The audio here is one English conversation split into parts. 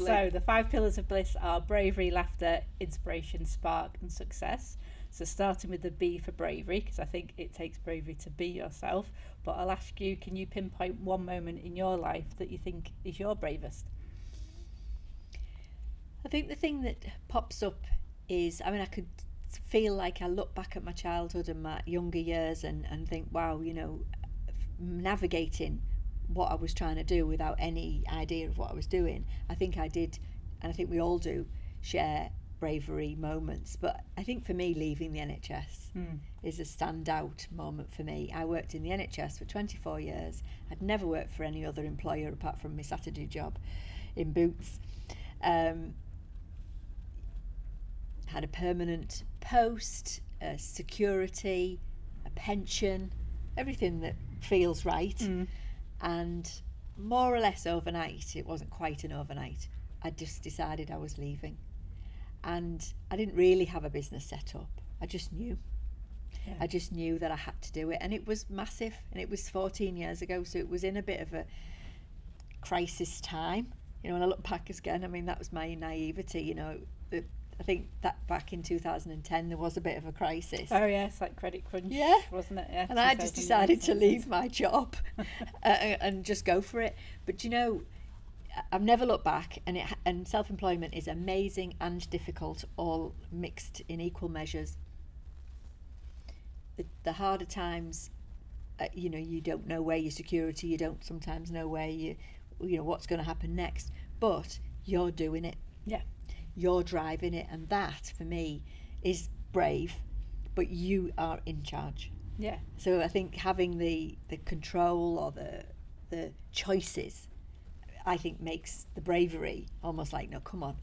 So the 5 pillars of Bliss are bravery, laughter, inspiration, spark and success. So starting with the B for bravery, because I think it takes bravery to be yourself. But I'll ask you, can you pinpoint one moment in your life that you think is your bravest? I think the thing that pops up is, I mean, I could feel like I look back at my childhood and my younger years and think, wow, you know, navigating what I was trying to do without any idea of what I was doing. I think I did, and I think we all do, share bravery moments. But I think for me, leaving the NHS is a standout moment for me. I worked in the NHS for 24 years. I'd never worked for any other employer apart from my Saturday job in Boots. Had a permanent post, a security, a pension, everything that feels right. And more or less overnight, it wasn't quite an overnight, I just decided I was leaving. And I didn't really have a business set up. I just knew. Yeah. I just knew that I had to do it. And it was massive. And it was 14 years ago. So it was in a bit of a crisis time. You know, when I look back again, I mean, that was my naivety. You know, I think that back in 2010, there was a bit of a crisis. Oh, yes, like credit crunch, wasn't it? Yeah, and I just decided to leave my job and just go for it. But, you know, I've never looked back, and self-employment is amazing and difficult, all mixed in equal measures. The harder times, you know, you don't know where your security, you don't sometimes know where you know what's going to happen next, but you're doing it. Yeah. You're driving it, and that for me is brave, but you are in charge. Yeah. So I think having the control or the choices, I think makes the bravery almost like, no, come on,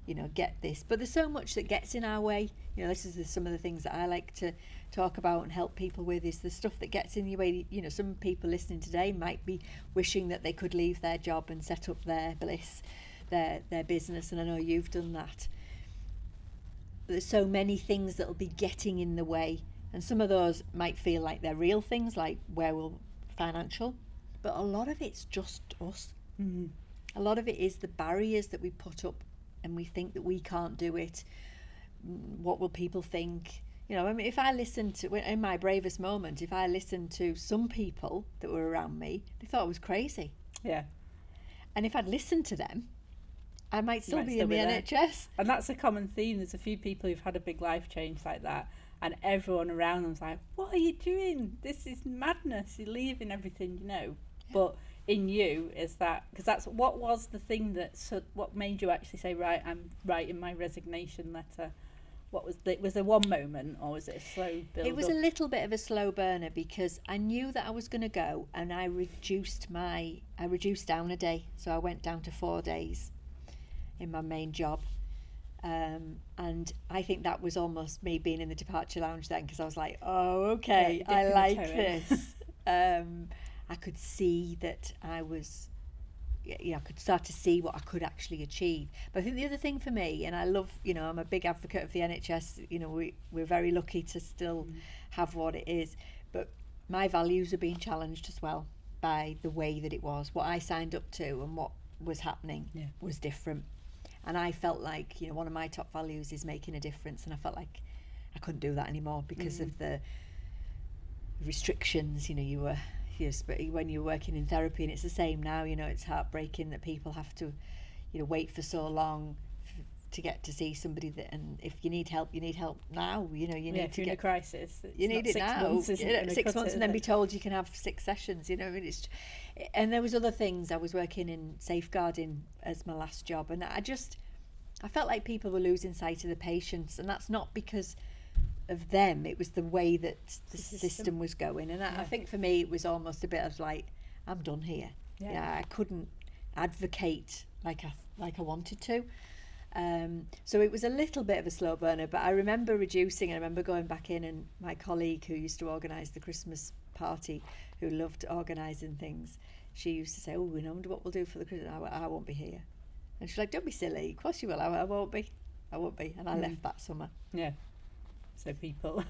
you know, get this. But there's so much that gets in our way. You know, this is some of the things that I like to talk about and help people with, is the stuff that gets in your way. You know, some people listening today might be wishing that they could leave their job and set up their Bliss, their business, and I know you've done that. There's so many things that'll be getting in the way, and some of those might feel like they're real things, like financial, but a lot of it's just us. A lot of it is the barriers that we put up, and we think that we can't do it. What will people think? You know, I mean, if I listened to, in my bravest moment, if I listened to some people that were around me, they thought I was crazy. Yeah. And if I'd listened to them, I might still be in the NHS. And that's a common theme. There's a few people who've had a big life change like that, and everyone around them's like, what are you doing? This is madness. You're leaving everything, you know. Yeah. But in you is that, because that's what was the thing what made you actually say, right, I'm writing my resignation letter. Was there one moment, or was it a slow build? It was a little bit of a slow burner, because I knew that I was going to go, and I reduced down a day. So I went down to 4 days in my main job. And I think that was almost me being in the departure lounge then, because I was like, oh, okay, I like this. I could see that I was, you know, I could start to see what I could actually achieve. But I think the other thing for me, and I love, you know, I'm a big advocate of the NHS, you know, we're very lucky to still have what it is, but my values are being challenged as well by the way that it was. What I signed up to and what was happening was different. And I felt like, you know, one of my top values is making a difference, and I felt like I couldn't do that anymore because of the restrictions. You know, when you're working in therapy, and it's the same now, you know, it's heartbreaking that people have to, you know, wait for so long to get to see somebody, that, and if you need help now, you know, you need to get a crisis, you need it now, 6 months and then be told you can have 6 sessions, you know. And there was other things. I was working in safeguarding as my last job, and I felt like people were losing sight of the patients, and that's not because of them, it was the way that the system was going. And I think for me it was almost a bit of like, I'm done here. I couldn't advocate like I wanted to. So it was a little bit of a slow burner, but I remember reducing. I remember going back in, and my colleague who used to organise the Christmas party, who loved organising things, she used to say, oh, you know, I wonder what we'll do for the Christmas. I won't be here. And she's like, don't be silly, of course you will. I won't be. And I left that summer. Yeah. So people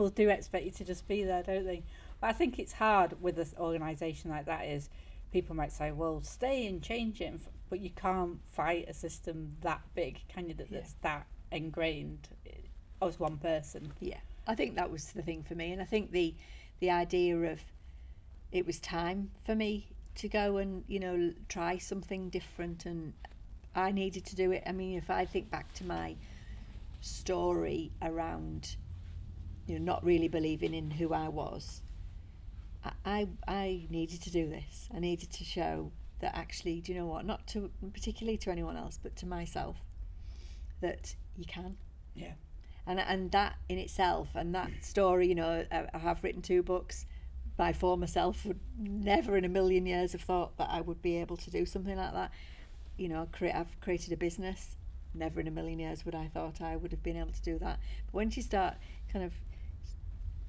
do expect you to just be there, don't they? But I think it's hard with an organisation like that, is people might say, well, stay and change it, but you can't fight a system that big, can you, that's that ingrained as one person. Yeah, I think that was the thing for me, and I think the idea of it was time for me to go and, you know, try something different, and I needed to do it. I mean, if I think back to my story around, you know, not really believing in who I was, I needed to do this. I needed to show that actually, do you know what, not to particularly to anyone else, but to myself, that you can. Yeah. And that in itself, and that story, you know, I have written 2 books. My former self would never in a million years have thought that I would be able to do something like that. You know, I've created a business. Never in a million years would I thought I would have been able to do that. But once you start kind of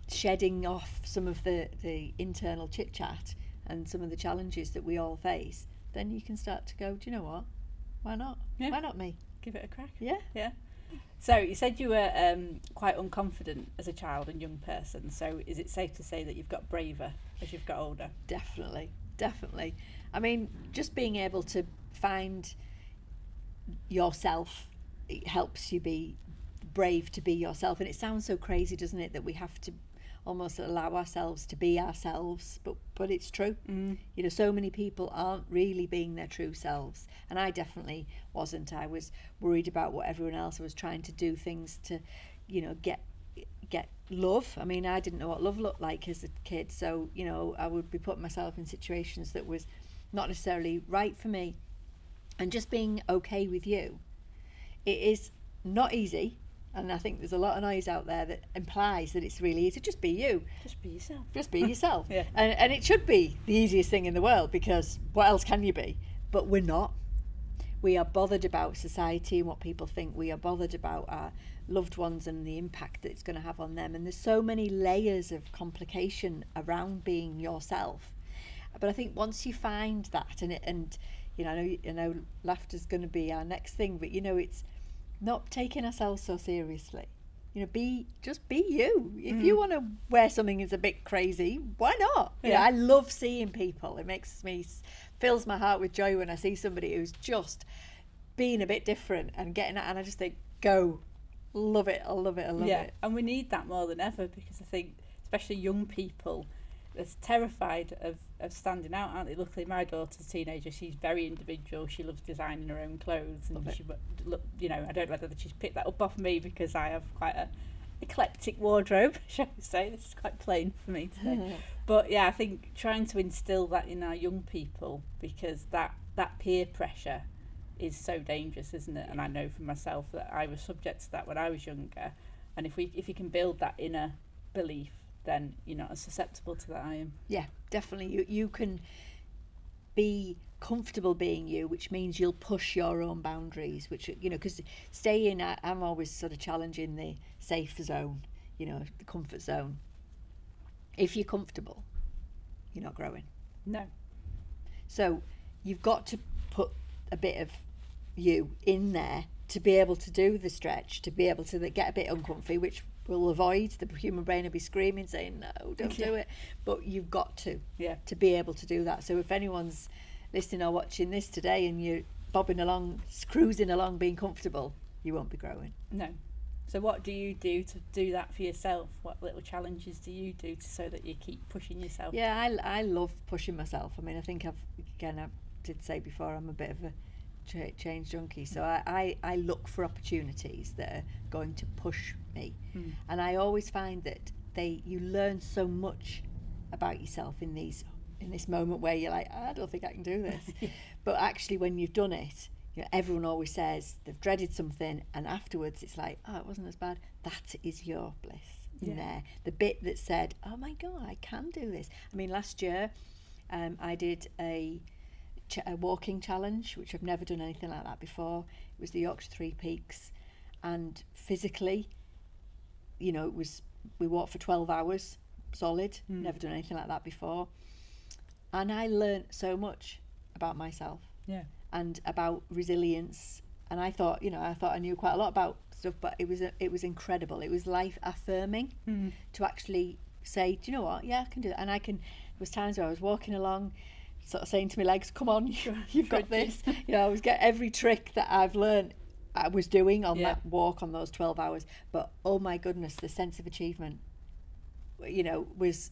shedding off some of the internal chit chat and some of the challenges that we all face, then you can start to go, do you know what? Why not? Yeah. Why not me? Give it a crack. Yeah. Yeah. So you said you were quite unconfident as a child and young person. So is it safe to say that you've got braver as you've got older? Definitely. I mean, just being able to find yourself, it helps you be brave to be yourself. And it sounds so crazy, doesn't it, that we have to almost allow ourselves to be ourselves, but it's true. You know, so many people aren't really being their true selves, and I definitely wasn't. I was worried about what everyone else was trying to do, things to, you know, get love. I mean, I didn't know what love looked like as a kid, so, you know, I would be putting myself in situations that was not necessarily right for me. And just being okay with you, it is not easy. And I think there's a lot of noise out there that implies that it's really easy. Just be you. Just be yourself. Just be yourself. Yeah. And it should be the easiest thing in the world, because what else can you be? But we're not. We are bothered about society and what people think. We are bothered about our loved ones and the impact that it's going to have on them. And there's so many layers of complication around being yourself. But I think once you find that, and you know, I know laughter's going to be our next thing, but, you know, it's not taking ourselves so seriously. You know, just be you. If you want to wear something that's a bit crazy, why not? Yeah. You know, I love seeing people. It fills my heart with joy when I see somebody who's just being a bit different and getting out, and I just think, go. Love it. I love it. And we need that more than ever, because I think especially young people are terrified of standing out, aren't they? Luckily, my daughter's a teenager. She's very individual. She loves designing her own clothes, and she, you know, I don't know whether she's picked that up off me, because I have quite a eclectic wardrobe, shall we say. This is quite plain for me today. But yeah, I think trying to instill that in our young people, because that peer pressure is so dangerous, isn't it? And I know for myself that I was subject to that when I was younger. And if you can build that inner belief, then you're not as susceptible to that I am. Yeah, definitely. You can be comfortable being you, which means you'll push your own boundaries, which, you know, because I'm always sort of challenging the safe zone, you know, the comfort zone. If you're comfortable, you're not growing. No. So you've got to put a bit of you in there to be able to do the stretch, to be able to get a bit uncomfy, which will avoid, the human brain will be screaming saying no, don't do it, but you've got to be able to do that. So if anyone's listening or watching this today and you're bobbing along, cruising along, being comfortable, you won't be growing. No. So what do you do to do that for yourself? What little challenges do you do so that you keep pushing yourself? Yeah, I love pushing myself. I mean, I think I did say before, I'm a bit of a change junkie, so I look for opportunities that are going to push me, and I always find that you learn so much about yourself in this moment where you're like, I don't think I can do this. But actually when you've done it, you know, everyone always says they've dreaded something, and afterwards it's like, oh, it wasn't as bad. That is your bliss in there, the bit that said, oh my god, I can do this. I mean, last year I did a walking challenge, which I've never done anything like that before. It was the Yorkshire Three Peaks, and physically, you know, we walked for 12 hours solid. Never done anything like that before, and I learned so much about myself and about resilience. And I thought I knew quite a lot about stuff, but it was incredible. It was life affirming to actually say, do you know what, I can do that. And there was times where I was walking along sort of saying to my legs, come on, you've got this. I was get every trick that I've learned I was doing on that walk on those 12 hours. But oh my goodness, the sense of achievement, was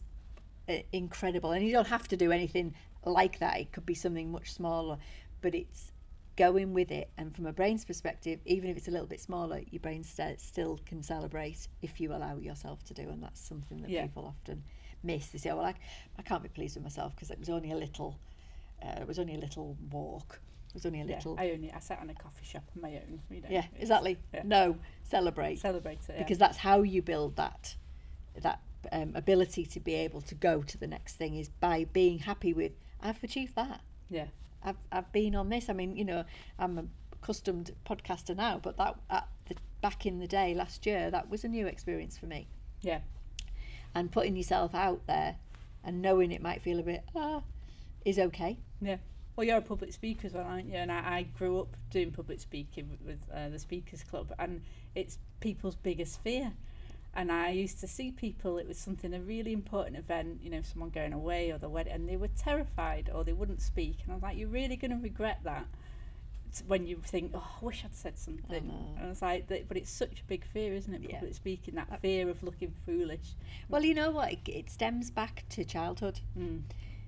incredible. And you don't have to do anything like that. It could be something much smaller, but it's going with it. And from a brain's perspective, even if it's a little bit smaller, your brain still can celebrate if you allow yourself to do. And that's something that people often miss. They say, well, I can't be pleased with myself because it was only a little walk. It was only a little. I sat on a coffee shop on my own. Yeah, exactly. No, celebrate it, because that's how you build that ability to be able to go to the next thing, is by being happy with, I've achieved that. Yeah, I've been on this. I mean, I'm a accustomed podcaster now, but that back in the day last year, that was a new experience for me. Yeah, and putting yourself out there and knowing it might feel a bit is okay. Yeah. Well, you're a public speaker as well, aren't you? And I grew up doing public speaking with the Speakers Club, and it's people's biggest fear. And I used to see people, it was something, a really important event, someone going away or the wedding, and they were terrified or they wouldn't speak. And I was like, you're really going to regret that when you think, oh, I wish I'd said something. And I was like, but it's such a big fear, isn't it, public speaking, that fear of looking foolish. Well, you know what? It stems back to childhood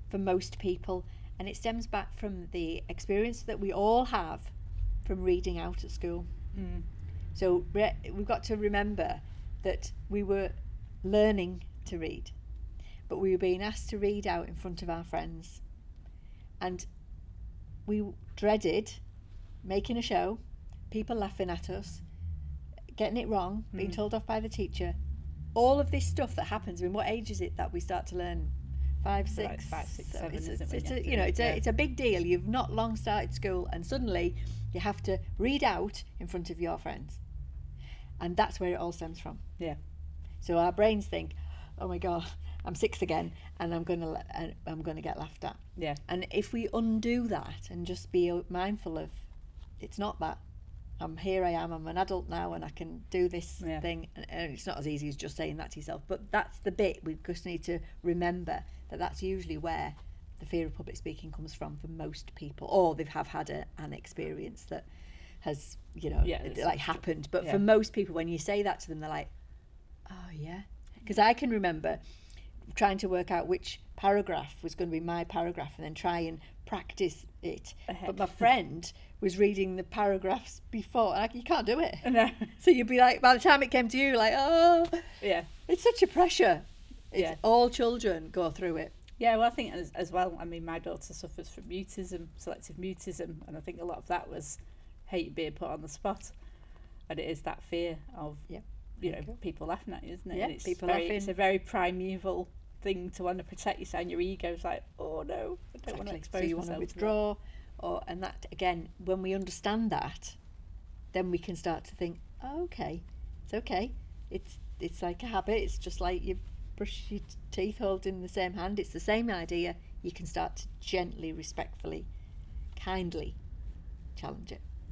for most people. And it stems back from the experience that we all have from reading out at school. So we've got to remember that we were learning to read, but we were being asked to read out in front of our friends. And we dreaded making a show, people laughing at us, getting it wrong, being told off by the teacher. All of this stuff that happens. I mean, what age is it that we start to learn? 5, 6, like 5, 6, 7. It's a big deal. You've not long started school, and suddenly you have to read out in front of your friends, and that's where it all stems from. Yeah. So our brains think, "Oh my God, I'm 6 again, and I'm gonna get laughed at." Yeah. And if we undo that and just be mindful of, it's not that. I'm an adult now, and I can do this thing. And it's not as easy as just saying that to yourself, but that's the bit we just need to remember, that that's usually where the fear of public speaking comes from for most people, or they have had an experience that has, happened. But for most people, when you say that to them, they're like, oh yeah. Because I can remember trying to work out which paragraph was going to be my paragraph and then try and practice it. But my friend was reading the paragraphs before, and you can't do it. No. So you'd be like, by the time it came to you, like, oh, yeah, it's such a pressure. All children go through it. Yeah, well, I think as well, I mean, my daughter suffers from mutism, selective mutism, and I think a lot of that was hate being put on the spot, and it is that fear of people laughing at you, isn't it? Yeah, and it's laughing. It's a very primeval thing to want to protect yourself, and your ego's like, oh no, I don't want to expose myself. So you want to withdraw, and that again, when we understand that, then we can start to think, oh, okay, it's okay. It's like a habit. It's just like you brush your teeth holding the same hand. It's the same idea. You can start to gently, respectfully, kindly challenge it.